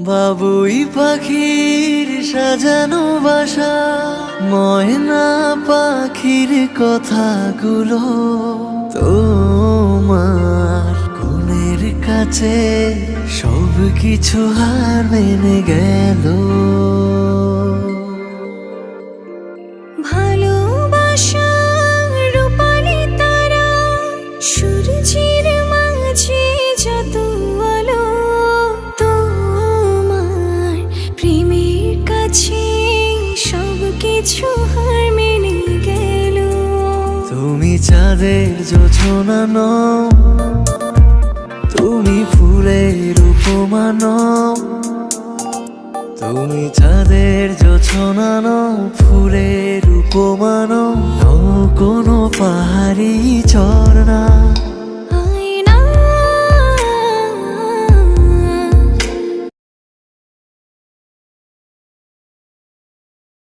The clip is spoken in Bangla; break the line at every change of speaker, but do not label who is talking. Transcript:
বাবুই পাখির সাজানো বাসা, ময়না পাখির কথাগুলো তোমার গুণের কাছে সব কিছু হার মেনে গেল।
ভালোবাসা রূপালি তারা, সূর্যের মাঝে যত আলো, তোমার প্রেমের কাছে সব কিছু হার মেনে গেল।
তুমি চাঁদের জোছনা নও, তুমি ফুলের উপমা নও। তুমি চাঁদের জোছনা নও, ফুলের উপমা নও, নও কোনো পাহাড়ি ঝর্ণা।